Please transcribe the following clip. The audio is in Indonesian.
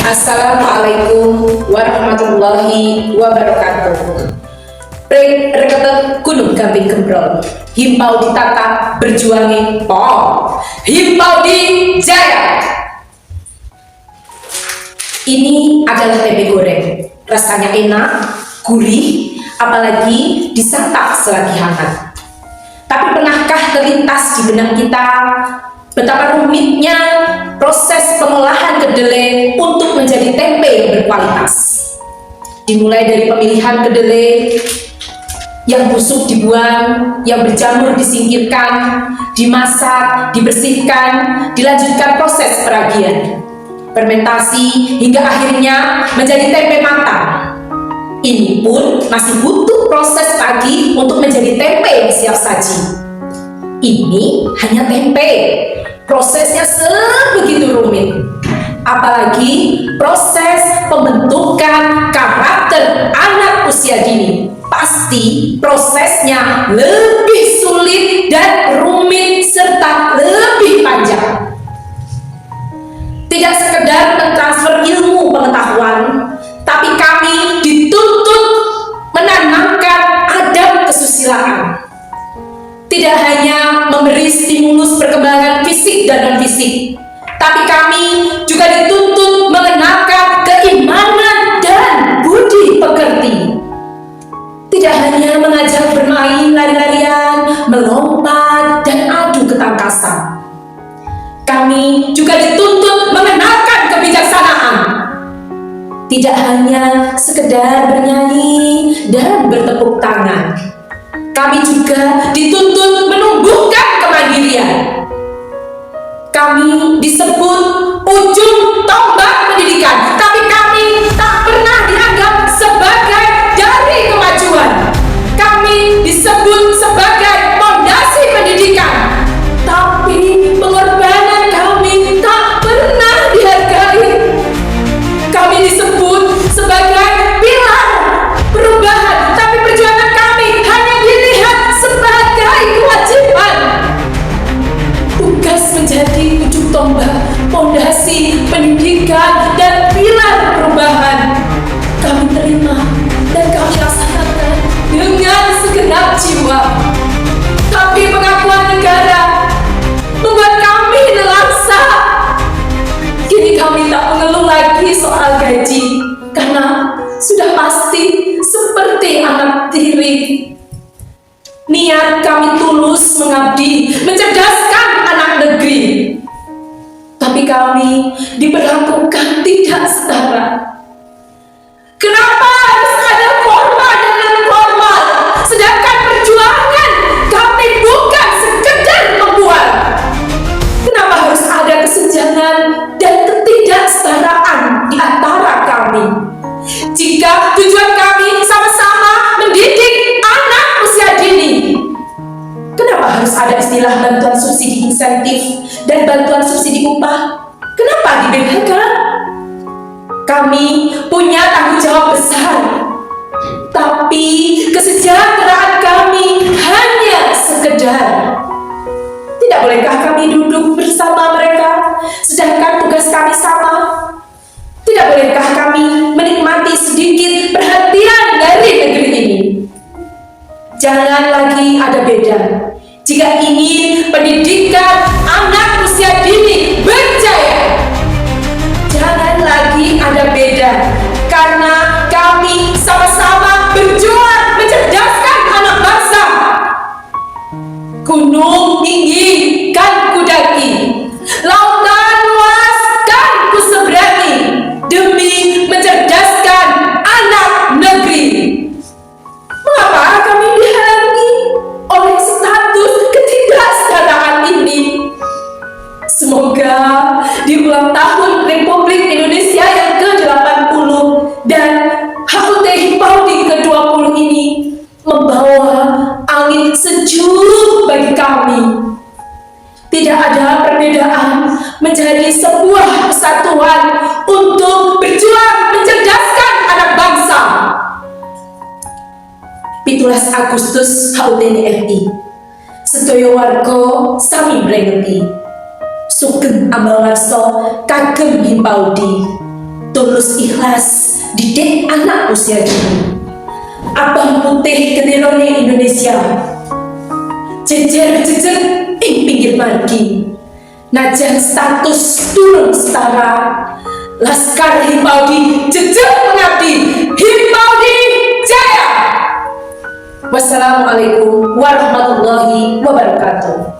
Assalamualaikum warahmatullahi wabarakatuh. Reketek gunung gamping gembrol, himpau ditata berjuangi pom, himpau di jaya. Ini adalah tempe goreng, rasanya enak, gurih, apalagi disantap selagi hangat. Tapi pernahkah terlintas di benak kita betapa rumitnya proses pengolahan kedelai untuk menjadi tempe yang berkualitas? Dimulai dari pemilihan kedelai, yang busuk dibuang, yang berjamur disingkirkan, dimasak, dibersihkan, dilanjutkan proses peragian, fermentasi, hingga akhirnya menjadi tempe matang. Ini pun masih butuh proses lagi untuk menjadi tempe yang siap saji. Ini hanya tempe, prosesnya sebegitu rumit. Apalagi proses pembentukan karakter anak usia dini, pasti prosesnya lebih sulit dan rumit serta lebih panjang. Tidak sekedar mentransfer ilmu pengetahuan, tapi kami dituntut menanamkan adab kesusilaan. Tidak hanya memberi stimulus perkembangan fisik dan non-fisik, tapi kami juga dituntut mengenakan keimanan dan budi pekerti. Tidak hanya mengajar bermain lari-larian, melompat, dan adu ketangkasan. Kami juga dituntut mengenalkan kebijaksanaan. Tidak hanya sekedar bernyanyi dan bertepuk tangan. Kami juga dituntut menumbuhkan kemandirian. Kami disebut ujung tombak pendidikan, tapi kami tak pernah dianggap sebagai dari kemajuan. Kami disebut sebagai fondasi pendidikan, tapi pengorbanan kami tak pernah dihargai. Kami disebut sebagai pilar perubahan, tapi perjuangan kami hanya dilihat sebagai kewajiban. Tugas menjadi ujung tombak, fondasi pendidikan, dan pilar perubahan kami terima dan kami laksanakan dengan segenap jiwa. Tapi pengakuan negara membuat kami nelangsa. Kini kami tak mengeluh lagi soal gaji, karena sudah pasti seperti anak tiri. Niat kami tulus mengabdi, mencerdaskan anak negeri. Tapi kami diperlakukan tidak setara. Kenapa harus ada formal dan non-formal, sedangkan perjuangan kami bukan sekedar membuat? Kenapa harus ada kesenjangan dan ketidaksetaraan di antara kami, jika tujuan kami sama-sama mendidik anak usia dini? Kenapa harus ada istilah bantuan subsidi insentif dan bantuan subsidi upah? Kenapa dibedakan? Kami punya tanggung jawab besar, tapi kesejahteraan kami hanya sekedar. Tidak bolehkah kami duduk bersama mereka, sedangkan tugas kami sama? Tidak bolehkah kami menikmati sedikit perhatian dari negeri ini? Jangan lagi ada beda. Jika ingin pendidikan anak usia dini berjaya, jangan lagi ada beda, karena kami sama-sama berjuang mencerdaskan anak bangsa. Gunung tinggi kan kudaki, lautan luas kan kuseberangi, demi mencerdaskan anak negeri. Mengapa kami dihalangi oleh status ketidaksetaraan ini? Semoga di ulang tahun Republik Indonesia yang ke-80 dan HUT Himpau di ke-20 ini membawa angin sejuk bagi kami. Tidak ada perbedaan, menjadi sebuah kesatuan untuk berjuang mencerdaskan anak bangsa. 17 Agustus HUT NI. Sedaya warga sami mrengeti. Sugeng ambal warsa kagem himpaudi. tulus ikhlas didik anak usia dini. Abang putih ketirone Indonesia, jejer-jejer ing pinggir margi, najan status turun setara, Laskar Himpaudi jejer mengabdi, Himpaudi Jaya. Wassalamualaikum warahmatullahi wabarakatuh.